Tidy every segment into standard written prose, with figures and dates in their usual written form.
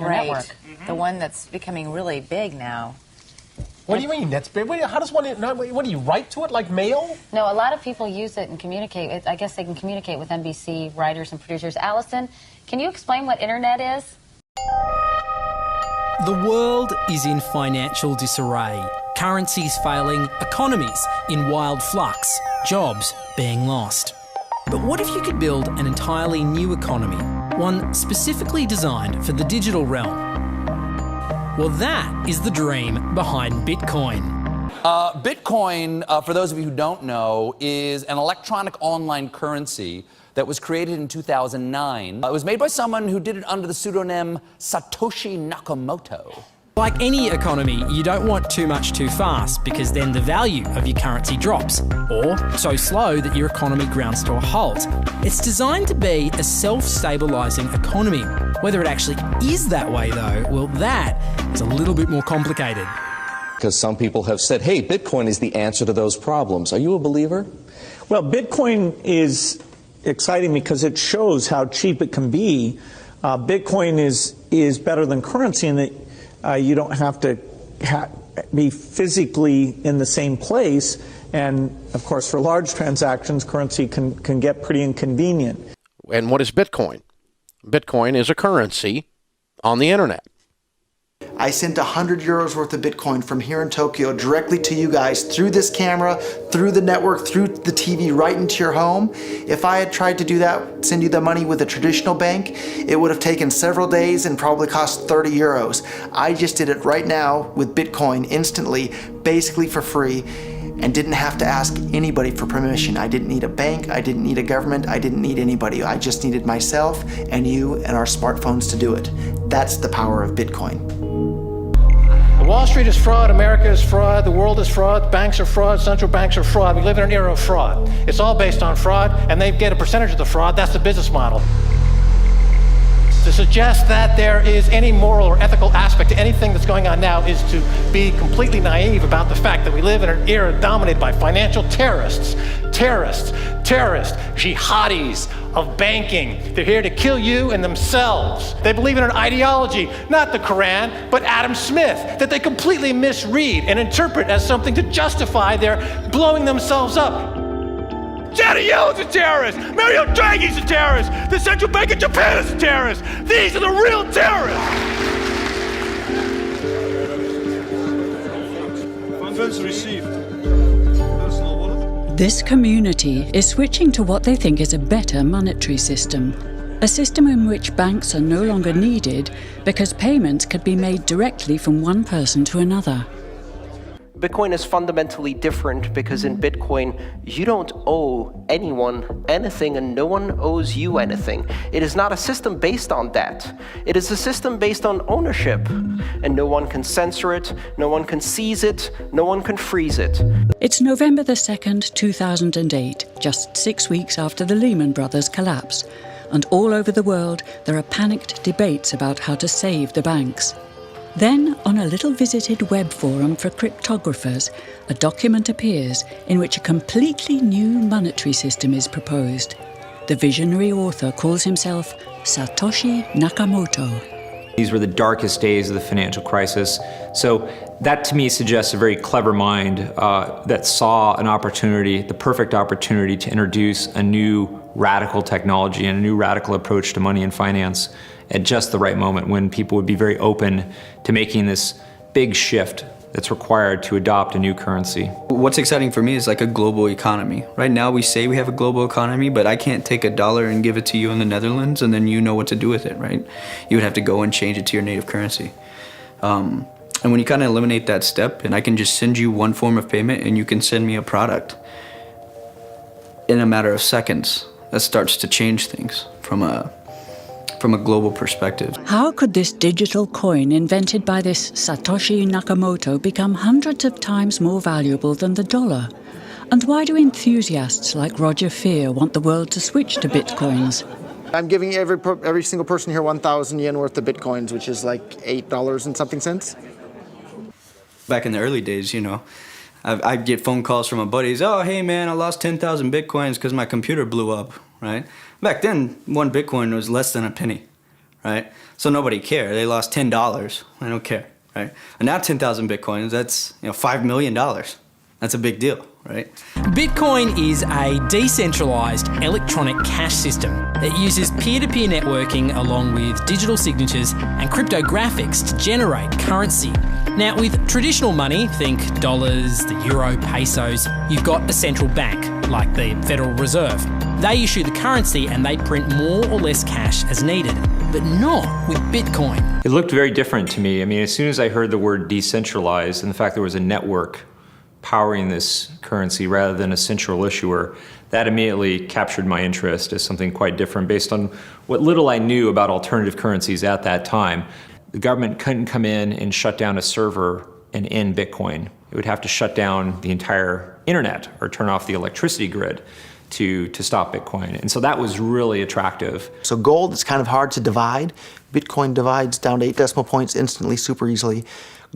network, the one that's becoming really big now. What do you mean? That's big. How does one? What do you write to it like mail? No, a lot of people use it and communicate. I guess they can communicate with NBC writers and producers. Allison, can you explain what internet is? The world is in financial disarray. Currencies failing, economies in wild flux, jobs being lost. But what if you could build an entirely new economy, one specifically designed for the digital realm? Well, that is the dream behind Bitcoin. Bitcoin, for those of you who don't know, is an electronic online currency that was created in 2009. It was made by someone who did it under the pseudonym Satoshi Nakamoto. Like any economy, you don't want too much too fast because then the value of your currency drops, or so slow that your economy grounds to a halt. It's designed to be a self-stabilising economy. Whether it actually is that way though, well, that is a little bit more complicated. Because some people have said, hey, Bitcoin is the answer to those problems. Are you a believer? Well, Bitcoin is exciting because it shows how cheap it can be. Bitcoin is better than currency in that you don't have to be physically in the same place. And, of course, for large transactions, currency can get pretty inconvenient. And what is Bitcoin? Bitcoin is a currency on the internet. I sent 100 euros worth of Bitcoin from here in Tokyo directly to you guys through this camera, through the network, through the TV, right into your home. If I had tried to do that, send you the money with a traditional bank, it would have taken several days and probably cost 30 euros. I just did it right now with Bitcoin instantly, basically for free, and didn't have to ask anybody for permission. I didn't need a bank, I didn't need a government, I didn't need anybody. I just needed myself and you and our smartphones to do it. That's the power of Bitcoin. Wall Street is fraud, America is fraud, the world is fraud, banks are fraud, central banks are fraud. We live in an era of fraud. It's all based on fraud, and they get a percentage of the fraud. That's the business model. To suggest that there is any moral or ethical aspect to anything that's going on now is to be completely naive about the fact that we live in an era dominated by financial terrorists, jihadis of banking. They're here to kill you and themselves. They believe in an ideology, not the Quran, but Adam Smith, that they completely misread and interpret as something to justify their blowing themselves up. Janet Yellen's a terrorist! Mario Draghi's a terrorist! The Central Bank of Japan is a terrorist! These are the real terrorists! Funds received. This community is switching to what they think is a better monetary system. A system in which banks are no longer needed because payments could be made directly from one person to another. Bitcoin is fundamentally different because in Bitcoin, you don't owe anyone anything and no one owes you anything. It is not a system based on that. It is a system based on ownership. And no one can censor it, no one can seize it, no one can freeze it. It's November the 2nd, 2008, just 6 weeks after the Lehman Brothers collapse. And all over the world, there are panicked debates about how to save the banks. Then, on a little visited web forum for cryptographers, a document appears in which a completely new monetary system is proposed. The visionary author calls himself Satoshi Nakamoto. These were the darkest days of the financial crisis. So that to me suggests a very clever mind that saw an opportunity, the perfect opportunity to introduce a new radical technology and a new radical approach to money and finance at just the right moment when people would be very open to making this big shift that's required to adopt a new currency. What's exciting for me is like a global economy. Right now we say we have a global economy, but I can't take $1 and give it to you in the Netherlands and then you know what to do with it, right? You would have to go and change it to your native currency. And when you kind of eliminate that step and I can just send you one form of payment and you can send me a product in a matter of seconds, that starts to change things from a global perspective. How could this digital coin invented by this Satoshi Nakamoto become hundreds of times more valuable than the dollar? And why do enthusiasts like Roger Fear want the world to switch to bitcoins? I'm giving every single person here 1,000 yen worth of Bitcoins, which is like $8 and something cents. Back in the early days, you know, I'd get phone calls from my buddies, oh, hey man, I lost 10,000 Bitcoins because my computer blew up, right? Back then, one Bitcoin was less than a penny, right? So nobody cared. They lost $10. I don't care, right? And now 10,000 Bitcoins, that's $5 million. That's a big deal, right? Bitcoin is a decentralised electronic cash system that uses peer-to-peer networking along with digital signatures and cryptographics to generate currency. Now, with traditional money, think dollars, the euro, pesos, you've got a central bank, like the Federal Reserve. They issue the currency and they print more or less cash as needed, but not with Bitcoin. It looked very different to me. I mean, as soon as I heard the word decentralized and the fact there was a network powering this currency rather than a central issuer, that immediately captured my interest as something quite different based on what little I knew about alternative currencies at that time. The government couldn't come in and shut down a server and end Bitcoin. It would have to shut down the entire internet or turn off the electricity grid to stop Bitcoin. And so that was really attractive. So gold is kind of hard to divide. Bitcoin divides down to 8 decimal points instantly, super easily.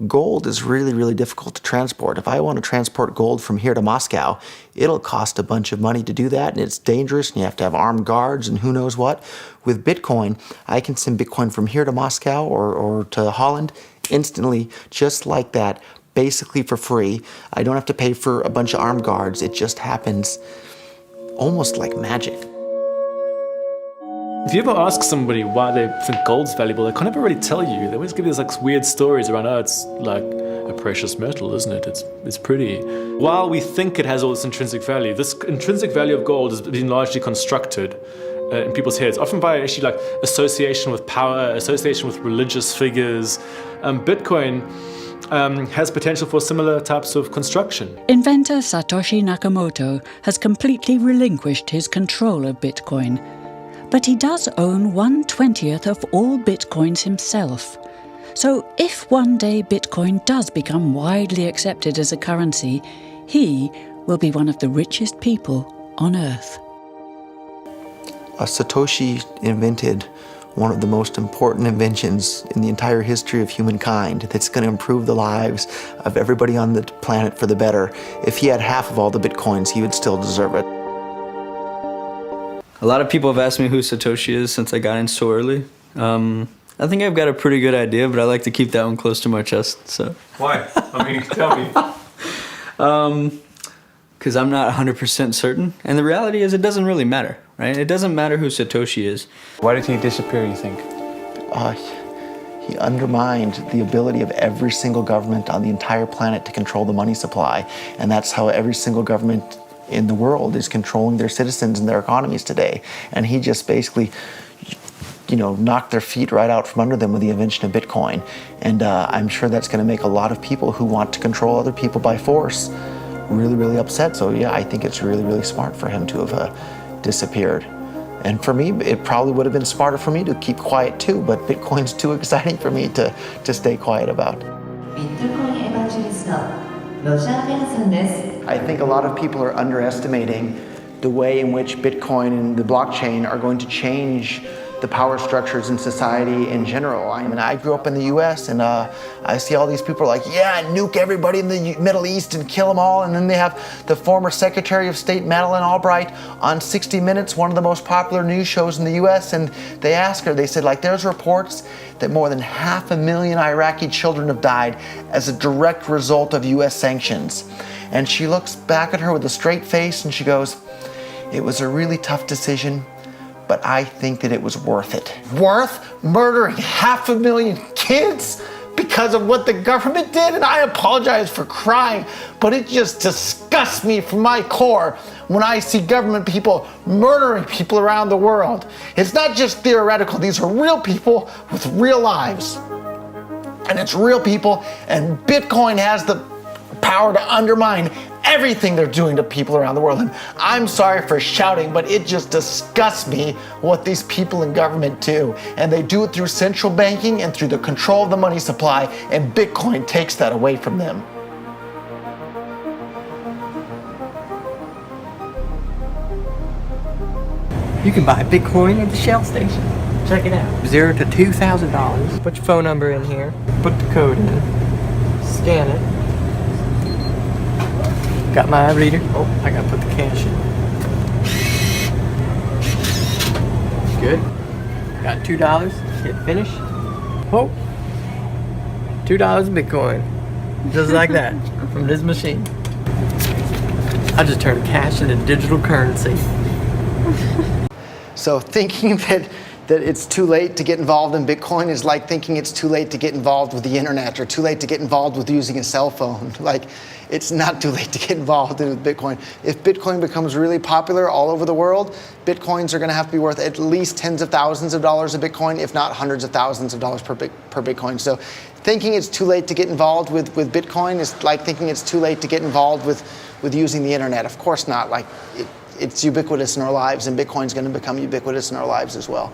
Gold is really, really difficult to transport. If I want to transport gold from here to Moscow, it'll cost a bunch of money to do that, and it's dangerous, and you have to have armed guards and who knows what. With Bitcoin, I can send Bitcoin from here to Moscow or to Holland instantly, just like that, basically for free. I don't have to pay for a bunch of armed guards. It just happens almost like magic. If you ever ask somebody why they think gold's valuable, they can't ever really tell you. They always give you these like weird stories around, oh, it's like a precious metal, isn't it? It's pretty. While we think it has all this intrinsic value, this intrinsic value of gold has been largely constructed in people's heads, often by actually like association with power, association with religious figures. Bitcoin has potential for similar types of construction. Inventor Satoshi Nakamoto has completely relinquished his control of Bitcoin. But he does own 1/20th of all Bitcoins himself. So if one day Bitcoin does become widely accepted as a currency, he will be one of the richest people on Earth. Satoshi invented one of the most important inventions in the entire history of humankind that's going to improve the lives of everybody on the planet for the better. If he had half of all the Bitcoins, he would still deserve it. A lot of people have asked me who Satoshi is since I got in so early. I think I've got a pretty good idea, but I like to keep that one close to my chest. So. Why? I mean, tell me. Because I'm not 100% certain. And the reality is it doesn't really matter, right? It doesn't matter who Satoshi is. Why did he disappear, you think? He undermined the ability of every single government on the entire planet to control the money supply. And that's how every single government in the world is controlling their citizens and their economies today. And he just basically, knocked their feet right out from under them with the invention of Bitcoin. And I'm sure that's going to make a lot of people who want to control other people by force really, really upset. So yeah, I think it's really, really smart for him to have disappeared. And for me, it probably would have been smarter for me to keep quiet too, but Bitcoin's too exciting for me to stay quiet about. I think a lot of people are underestimating the way in which Bitcoin and the blockchain are going to change the power structures in society in general. I mean, I grew up in the US and I see all these people like, yeah, nuke everybody in the Middle East and kill them all. And then they have the former Secretary of State Madeleine Albright on 60 Minutes, one of the most popular news shows in the US. And they asked her, they said, like, there's reports that more than 500,000 Iraqi children have died as a direct result of US sanctions. And she looks back at her with a straight face and she goes, it was a really tough decision, but I think that it was worth it. Worth murdering 500,000 kids because of what the government did? And I apologize for crying, but it just disgusts me from my core when I see government people murdering people around the world. It's not just theoretical, these are real people with real lives. And it's real people, and Bitcoin has the power to undermine everything they're doing to people around the world. And I'm sorry for shouting, but it just disgusts me what these people in government do. And they do it through central banking and through the control of the money supply, and Bitcoin takes that away from them. You can buy Bitcoin at the Shell station. Check it out. $0 to $2,000. Put your phone number in here. Put the code in. Scan it. Got my reader. Oh, I gotta put the cash in. Good. Got $2. Hit finish. Oh, $2 Bitcoin. Just like that, from this machine. I just turned cash into digital currency. So thinking that it's too late to get involved in Bitcoin is like thinking it's too late to get involved with the internet or too late to get involved with using a cell phone. Like, it's not too late to get involved in Bitcoin. If Bitcoin becomes really popular all over the world, Bitcoins are going to have to be worth at least tens of thousands of dollars a Bitcoin, if not hundreds of thousands of dollars per Bitcoin. So thinking it's too late to get involved with Bitcoin is like thinking it's too late to get involved with using the internet. Of course not. Like, it's ubiquitous in our lives, and Bitcoin's going to become ubiquitous in our lives as well.